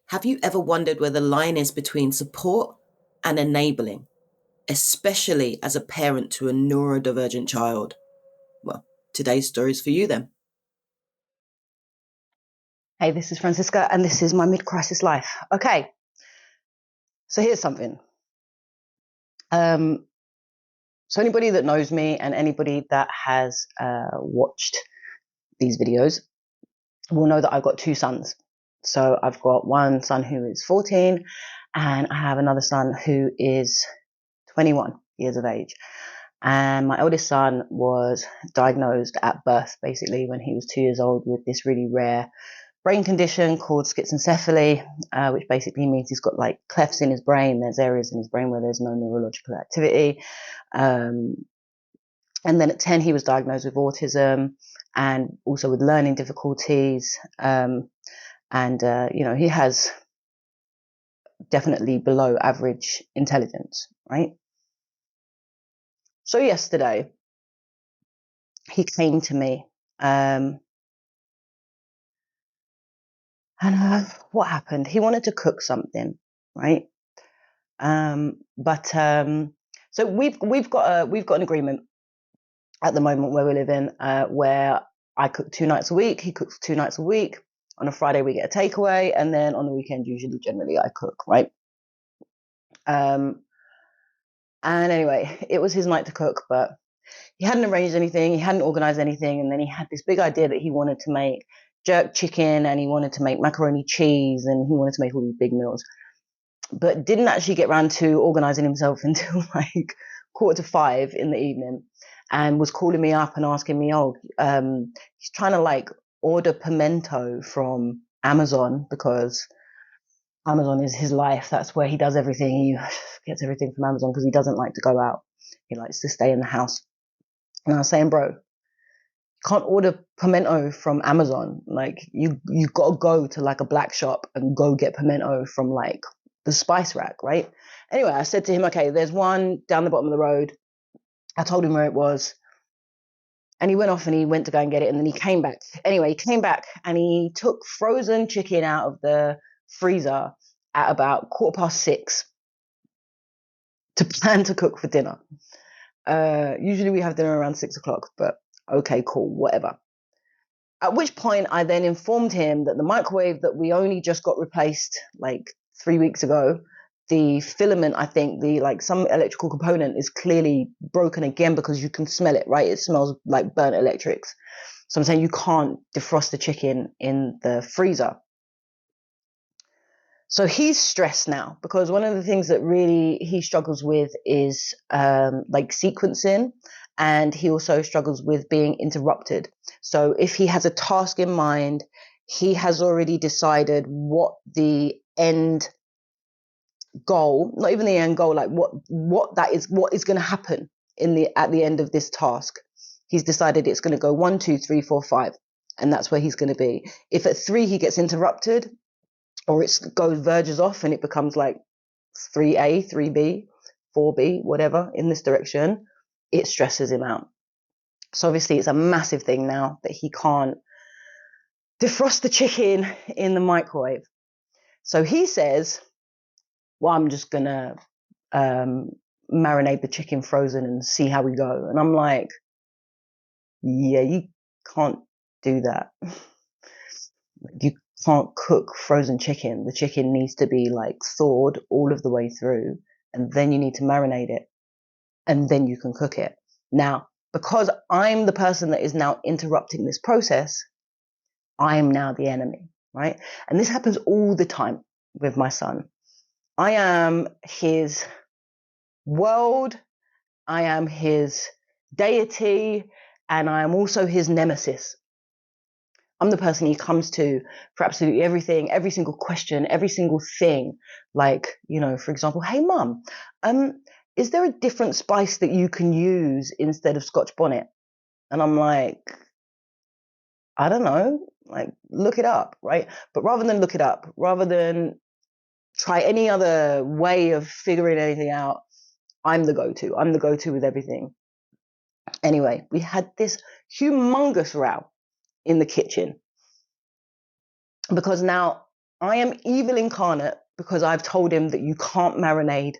Have you ever wondered where the line is between support and enabling, especially as a parent to a neurodivergent child? Well, today's story is for you then. Hey, this is Francisca, and this is my mid-crisis life. Okay, so here's something. So anybody that knows me and anybody that has watched these videos will know that I've got two sons. So I've got one son who is 14, and I have another son who is 21 years of age. And my eldest son was diagnosed at birth, basically, when he was 2 years old with this really rare brain condition called schizencephaly, which basically means he's got like clefts in his brain. There's areas in his brain where there's no neurological activity. And then at 10, he was diagnosed with autism and also with learning difficulties. He has definitely below average intelligence, right? So yesterday, he came to me, and what happened? He wanted to cook something, right? So we've got an agreement at the moment where we live in, where I cook 2 nights a week. He cooks 2 nights a week. On a Friday we get a takeaway, and then on the weekend generally I cook, right? And anyway, it was his night to cook, but he hadn't arranged anything, he hadn't organized anything, and then he had this big idea that he wanted to make jerk chicken and he wanted to make macaroni cheese and he wanted to make all these big meals, but didn't actually get around to organizing himself until like 4:45 in the evening, and was calling me up and asking me, he's trying to like order pimento from Amazon because Amazon is his life. That's where he does everything. He gets everything from Amazon because he doesn't like to go out. He likes to stay in the house. And I was saying, bro, you can't order pimento from Amazon. Like you got to go to like a black shop and go get pimento from like the spice rack, right? Anyway, I said to him, okay, there's one down the bottom of the road. I told him where it was. And he went off and he went to go and get it. And then he came back. Anyway, he came back and he took frozen chicken out of the freezer at about 6:15 to plan to cook for dinner. Usually we have dinner around 6:00, but okay, cool, whatever. At which point I then informed him that the microwave that we only just got replaced like 3 weeks ago, the filament, I think some electrical component is clearly broken again because you can smell it, right? It smells like burnt electrics. So I'm saying you can't defrost the chicken in the freezer. So he's stressed now because one of the things that really he struggles with is like sequencing, and he also struggles with being interrupted. So if he has a task in mind, he has already decided what the end goal, not even the end goal, like what is going to happen at the end of this task. He's decided it's going to go 1, 2, 3, 4, 5, and that's where he's going to be. If at 3 he gets interrupted, or it verges off and it becomes like 3A, 3B, 4B, whatever, in this direction, it stresses him out. So obviously it's a massive thing now that he can't defrost the chicken in the microwave. So he says, well, I'm just going to marinate the chicken frozen and see how we go. And I'm like, yeah, you can't do that. You can't cook frozen chicken. The chicken needs to be like thawed all of the way through, and then you need to marinate it, and then you can cook it. Now, because I'm the person that is now interrupting this process, I am now the enemy, right? And this happens all the time with my son. I am his world, I am his deity, and I am also his nemesis. I'm the person he comes to for absolutely everything, every single question, every single thing. Like, for example, hey, Mum, is there a different spice that you can use instead of Scotch bonnet? And I'm like, I don't know, like, look it up, right? But rather than look it up, rather than try any other way of figuring anything out, I'm the go-to. I'm the go-to with everything. Anyway, we had this humongous row in the kitchen because now I am evil incarnate because I've told him that you can't marinate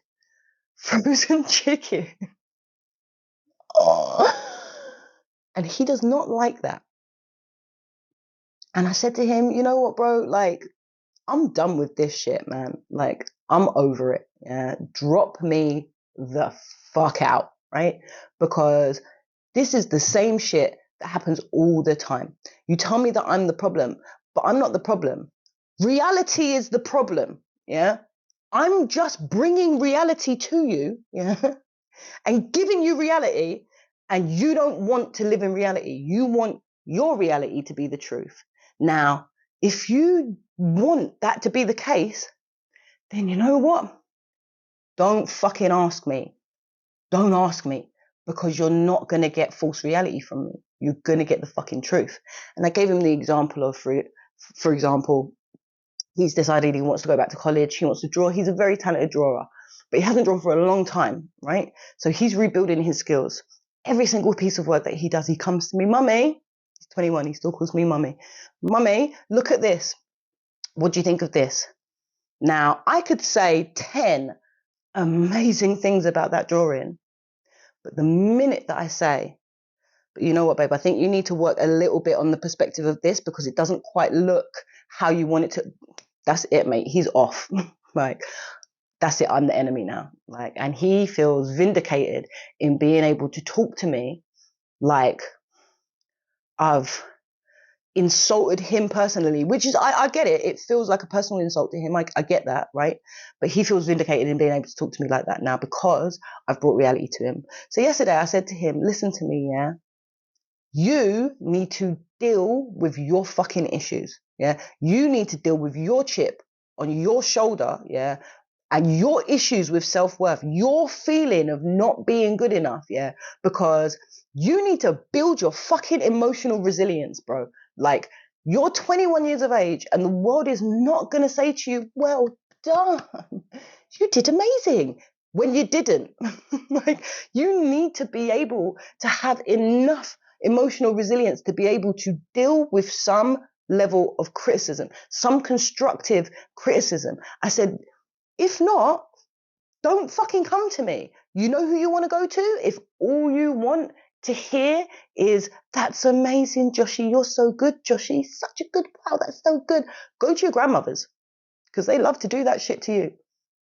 frozen chicken. Oh. And he does not like that. And I said to him, you know what, bro? Like, I'm done with this shit, man. Like, I'm over it. Yeah. Drop me the fuck out, right? Because this is the same shit that happens all the time. You tell me that I'm the problem, but I'm not the problem. Reality is the problem. Yeah. I'm just bringing reality to you. Yeah. And giving you reality, and you don't want to live in reality. You want your reality to be the truth. Now, if you want that to be the case, then you know what? Don't fucking ask me. Don't ask me, because you're not going to get false reality from me. You're going to get the fucking truth. And I gave him the example of, for example, he's decided he wants to go back to college. He wants to draw. He's a very talented drawer, but he hasn't drawn for a long time, right? So he's rebuilding his skills. Every single piece of work that he does, he comes to me, Mummy. He's 21. He still calls me Mummy. Mummy, look at this. What do you think of this? Now, I could say 10 amazing things about that drawing, but the minute that I say, but you know what, babe, I think you need to work a little bit on the perspective of this because it doesn't quite look how you want it to. That's it, mate. He's off. Like, that's it. I'm the enemy now. Like, and he feels vindicated in being able to talk to me like I've insulted him personally, which is, I get it. It feels like a personal insult to him. I get that, right? But he feels vindicated in being able to talk to me like that now because I've brought reality to him. So yesterday I said to him, listen to me, yeah? You need to deal with your fucking issues. Yeah. You need to deal with your chip on your shoulder. Yeah. And your issues with self-worth, your feeling of not being good enough. Yeah. Because you need to build your fucking emotional resilience, bro. Like, you're 21 years of age and the world is not going to say to you, well done. You did amazing when you didn't. Like, you need to be able to have enough emotional resilience to be able to deal with some level of criticism, some constructive criticism. I said, if not, don't fucking come to me. You know who you want to go to? If all you want to hear is, that's amazing, Joshy, you're so good, Joshy, such a good, wow, that's so good. Go to your grandmothers, because they love to do that shit to you.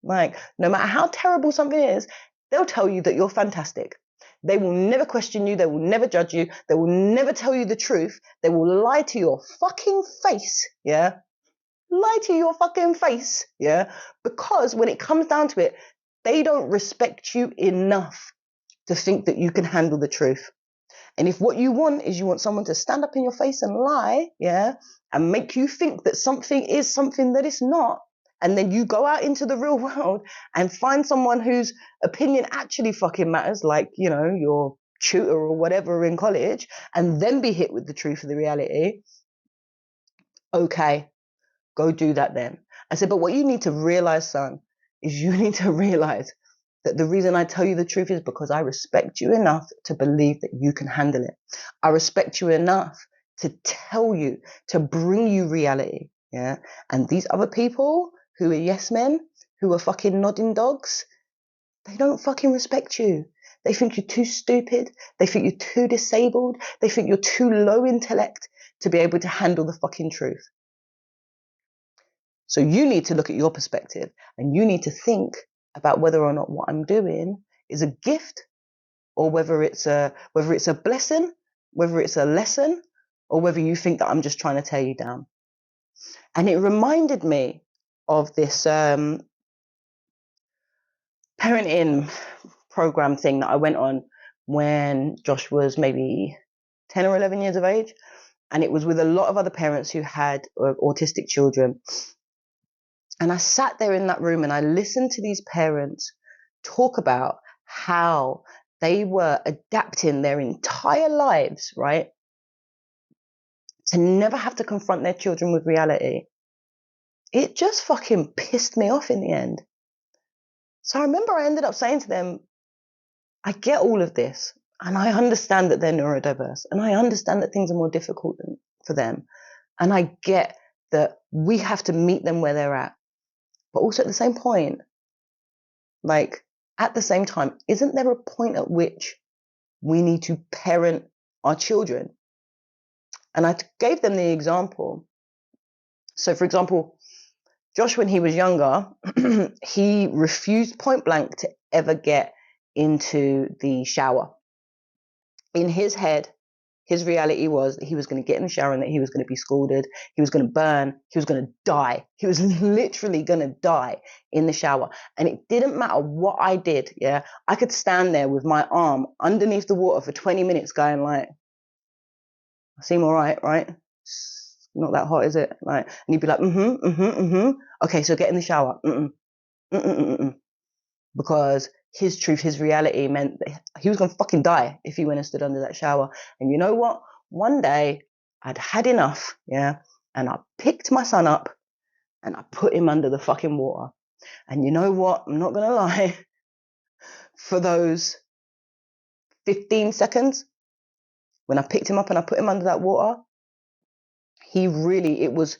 Like, no matter how terrible something is, they'll tell you that you're fantastic. They will never question you. They will never judge you. They will never tell you the truth. They will lie to your fucking face. Yeah. Lie to your fucking face. Yeah. Because when it comes down to it, they don't respect you enough to think that you can handle the truth. And if what you want is you want someone to stand up in your face and lie, yeah, and make you think that something is something that it's not, and then you go out into the real world and find someone whose opinion actually fucking matters, like, you know, your tutor or whatever in college, and then be hit with the truth of the reality, okay, go do that then. I said, but what you need to realize, son, is you need to realize that the reason I tell you the truth is because I respect you enough to believe that you can handle it. I respect you enough to tell you, to bring you reality. Yeah. And these other people who are yes men, who are fucking nodding dogs, they don't fucking respect you. They think you're too stupid. They think you're too disabled. They think you're too low intellect to be able to handle the fucking truth. So you need to look at your perspective and you need to think about whether or not what I'm doing is a gift or whether it's a blessing, whether it's a lesson, or whether you think that I'm just trying to tear you down. And it reminded me of this parenting program thing that I went on when Josh was maybe 10 or 11 years of age. And it was with a lot of other parents who had autistic children. And I sat there in that room and I listened to these parents talk about how they were adapting their entire lives, right, to never have to confront their children with reality. It just fucking pissed me off in the end. So I remember I ended up saying to them, I get all of this and I understand that they're neurodiverse and I understand that things are more difficult for them. And I get that we have to meet them where they're at. But also at the same point, like at the same time, isn't there a point at which we need to parent our children? And I gave them the example. So for example, Josh, when he was younger, he refused point blank to ever get into the shower. In his head, his reality was that he was going to get in the shower and that he was going to be scalded, he was going to burn, he was going to die. He was literally going to die in the shower. And it didn't matter what I did, yeah? I could stand there with my arm underneath the water for 20 minutes going like, I seem all right, right? It's not that hot, is it? Like, and he'd be like, okay, so get in the shower. Because his truth, his reality meant that he was going to fucking die if he went and stood under that shower. And you know what? One day I'd had enough, yeah? And I picked my son up and I put him under the fucking water. And you know what? I'm not going to lie. For those 15 seconds, when I picked him up and I put him under that water, it was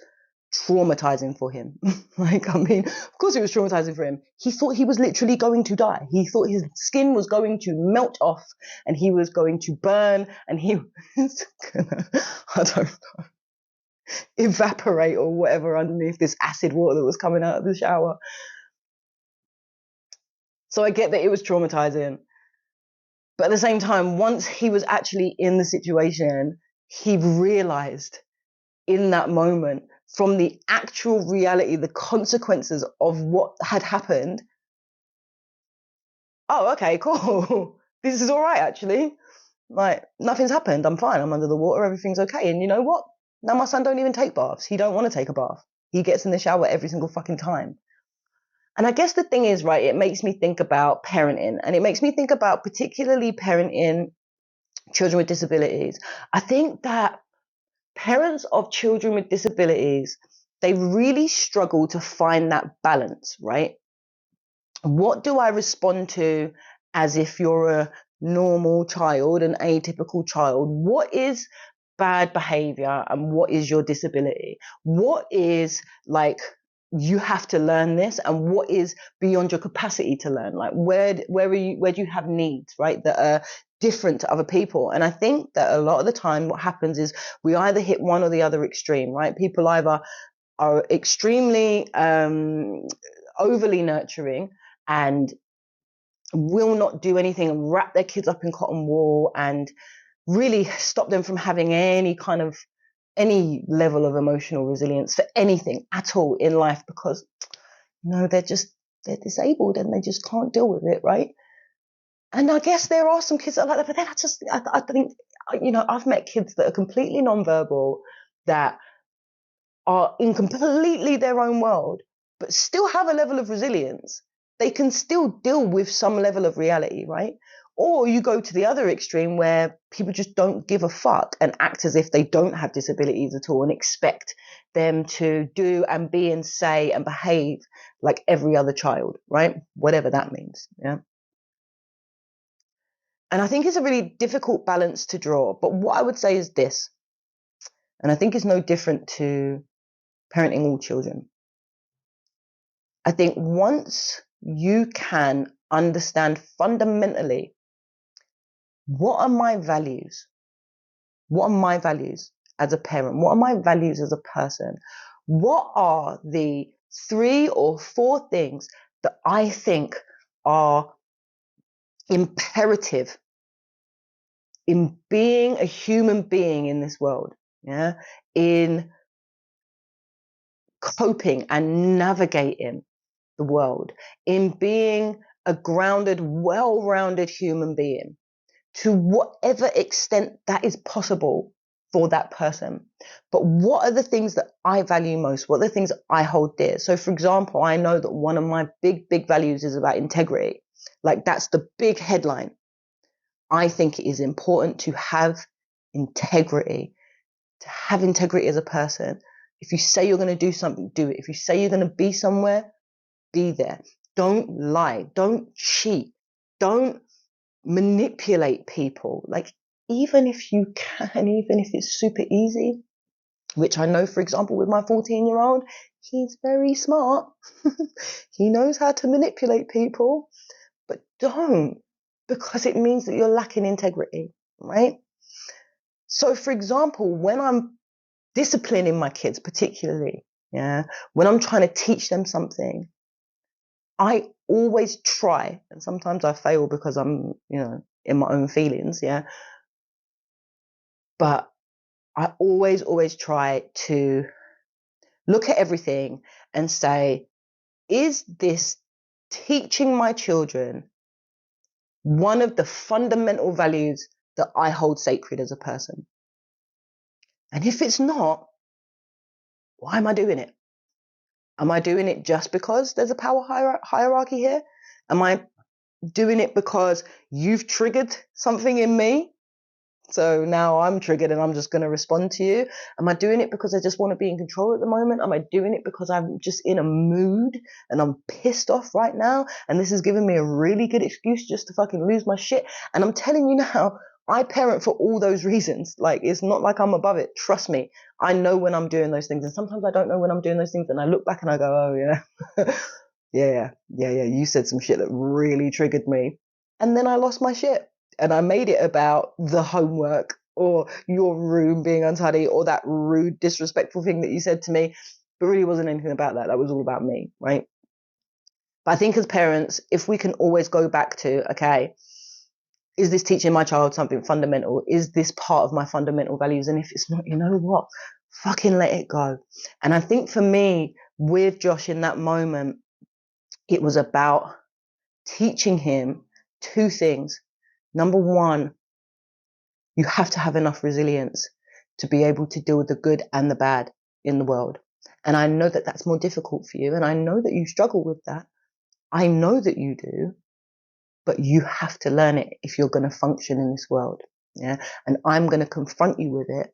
traumatizing for him. Like, I mean, of course it was traumatizing for him. He thought he was literally going to die. He thought his skin was going to melt off and he was going to burn and he was gonna, I don't know, evaporate or whatever underneath this acid water that was coming out of the shower. So I get that it was traumatizing. But at the same time, once he was actually in the situation, he realized in that moment, from the actual reality, the consequences of what had happened. Oh, okay, cool. This is all right, actually. Like, nothing's happened. I'm fine. I'm under the water. Everything's okay. And you know what? Now my son don't even take baths. He don't want to take a bath. He gets in the shower every single fucking time. And I guess the thing is, right, it makes me think about parenting. And it makes me think about particularly parenting children with disabilities. I think that parents of children with disabilities, they really struggle to find that balance, right? What do I respond to as if you're a normal child, an atypical child? What is bad behavior and what is your disability? What is like, you have to learn this, and what is beyond your capacity to learn? Like, where do you have needs, right, that are different to other people? And I think that a lot of the time what happens is we either hit one or the other extreme, right? People either are extremely overly nurturing and will not do anything and wrap their kids up in cotton wool and really stop them from having any level of emotional resilience for anything at all in life, because they're disabled and they just can't deal with it, right? And I guess there are some kids that are like that, but then I think, I've met kids that are completely nonverbal, that are in completely their own world, but still have a level of resilience. They can still deal with some level of reality, right? Or you go to the other extreme where people just don't give a fuck and act as if they don't have disabilities at all and expect them to do and be and say and behave like every other child, right? Whatever that means, yeah? And I think it's a really difficult balance to draw. But what I would say is this, and I think it's no different to parenting all children. I think once you can understand fundamentally, what are my values? What are my values as a parent? What are my values as a person? What are the 3 or 4 things that I think are imperative in being a human being in this world? Yeah, in coping and navigating the world, in being a grounded, well-rounded human being, to whatever extent that is possible for that person. But what are the things that I value most? What are the things that I hold dear? So for example, I know that one of my big, big values is about integrity. Like, that's the big headline. I think it is important to have integrity, as a person. If you say you're going to do something, do it. If you say you're going to be somewhere, be there. Don't lie. Don't cheat. Don't manipulate people. Like, even if you can, even if it's super easy, which I know, for example, with my 14-year-old, he's very smart. He knows how to manipulate people, but don't, because it means that you're lacking integrity, right? So, for example, when I'm disciplining my kids, particularly, when I'm trying to teach them something, I always try, and sometimes I fail because I'm, in my own feelings, but I always try to look at everything and say, is this teaching my children one of the fundamental values that I hold sacred as a person? And if it's not, why am I doing it? Am I doing it just because there's a power hierarchy here? Am I doing it because you've triggered something in me? So now I'm triggered and I'm just going to respond to you. Am I doing it because I just want to be in control at the moment? Am I doing it because I'm just in a mood and I'm pissed off right now? And this is giving me a really good excuse just to fucking lose my shit. And I'm telling you now, I parent for all those reasons. Like, it's not like I'm above it. Trust me. I know when I'm doing those things. And sometimes I don't know when I'm doing those things. And I look back and I go, oh yeah. yeah. You said some shit that really triggered me. And then I lost my shit. And I made it about the homework or your room being untidy or that rude, disrespectful thing that you said to me. But really wasn't anything about that. That was all about me, right? But I think as parents, if we can always go back to, okay, is this teaching my child something fundamental? Is this part of my fundamental values? And if it's not, you know what? Fucking let it go. And I think for me, with Josh in that moment, it was about teaching him two things. Number one, you have to have enough resilience to be able to deal with the good and the bad in the world. And I know that that's more difficult for you. And I know that you struggle with that. I know that you do, but you have to learn it if you're going to function in this world. Yeah. And I'm going to confront you with it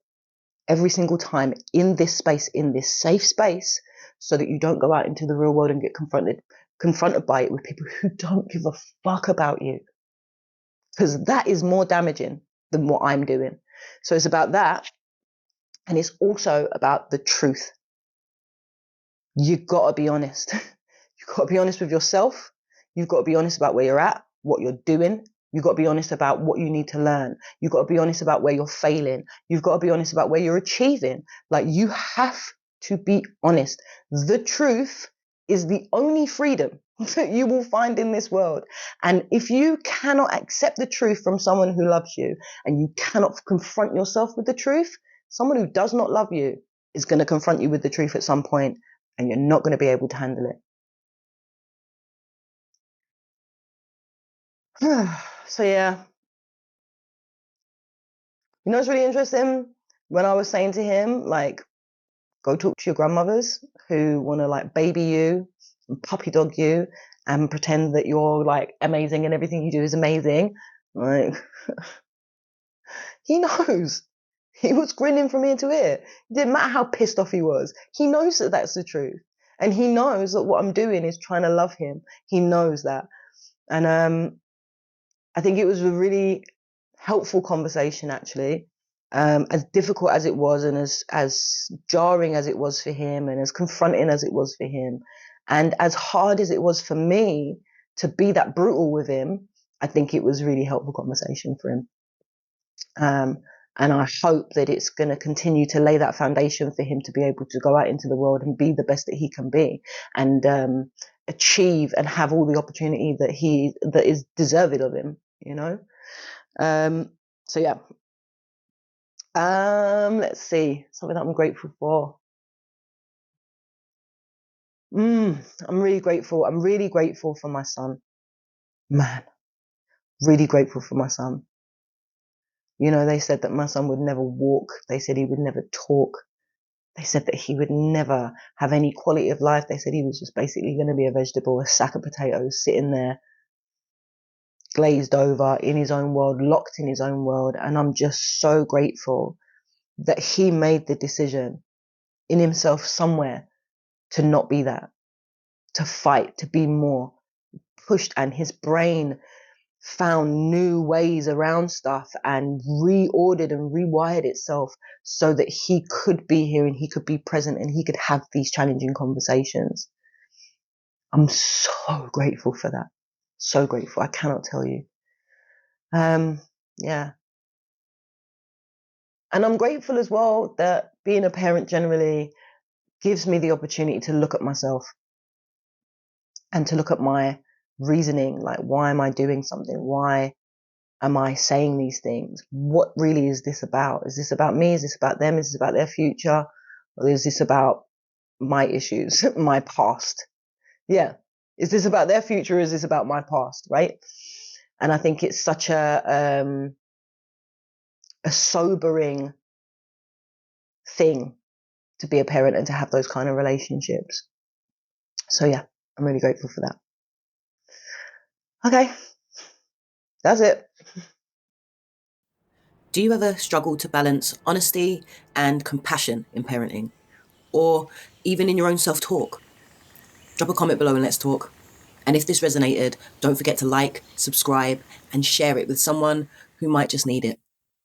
every single time in this space, in this safe space, so that you don't go out into the real world and get confronted by it with people who don't give a fuck about you. Because that is more damaging than what I'm doing. So it's about that. And it's also about the truth. You've got to be honest. You've got to be honest with yourself. You've got to be honest about where you're at, what you're doing. You've got to be honest about what you need to learn. You've got to be honest about where you're failing. You've got to be honest about where you're achieving. Like, you have to be honest. The truth is the only freedom that you will find in this world. And if you cannot accept the truth from someone who loves you, and you cannot confront yourself with the truth, someone who does not love you is going to confront you with the truth at some point, and you're not going to be able to handle it. So yeah, you know what's really interesting? When I was saying to him, like, go talk to your grandmothers who want to like baby you and puppy dog you and pretend that you're like amazing and everything you do is amazing. Like, he knows. He was grinning from ear to ear. It didn't matter how pissed off he was. He knows that that's the truth. And he knows that what I'm doing is trying to love him. He knows that. And I think it was a really helpful conversation, actually. As difficult as it was, and as jarring as it was for him, and as confronting as it was for him, and as hard as it was for me to be that brutal with him, I think it was a really helpful conversation for him. And I hope that it's going to continue to lay that foundation for him to be able to go out into the world and be the best that he can be, and achieve and have all the opportunity that is deserved of him, you know. So yeah. Let's see, something that I'm grateful for. I'm really grateful. I'm really grateful for my son. Man, really grateful for my son. You know, they said that my son would never walk. They said he would never talk. They said that he would never have any quality of life. They said he was just basically going to be a vegetable, a sack of potatoes sitting there, glazed over in his own world, locked in his own world. And I'm just so grateful that he made the decision in himself somewhere to not be that, to fight, to be more pushed. And his brain found new ways around stuff and reordered and rewired itself so that he could be here and he could be present and he could have these challenging conversations. I'm so grateful for that. So grateful. I cannot tell you. Yeah. And I'm grateful as well that being a parent generally gives me the opportunity to look at myself and to look at my reasoning. Like, why am I doing something? Why am I saying these things? What really is this about? Is this about me? Is this about them? Is this about their future? Or is this about my issues, my past? Yeah. Is this about their future? Or is this about my past? Right. And I think it's such a sobering thing to be a parent and to have those kind of relationships. So yeah, I'm really grateful for that. Okay. That's it. Do you ever struggle to balance honesty and compassion in parenting? Or even in your own self-talk? Drop a comment below and let's talk. And if this resonated, don't forget to like, subscribe, and share it with someone who might just need it.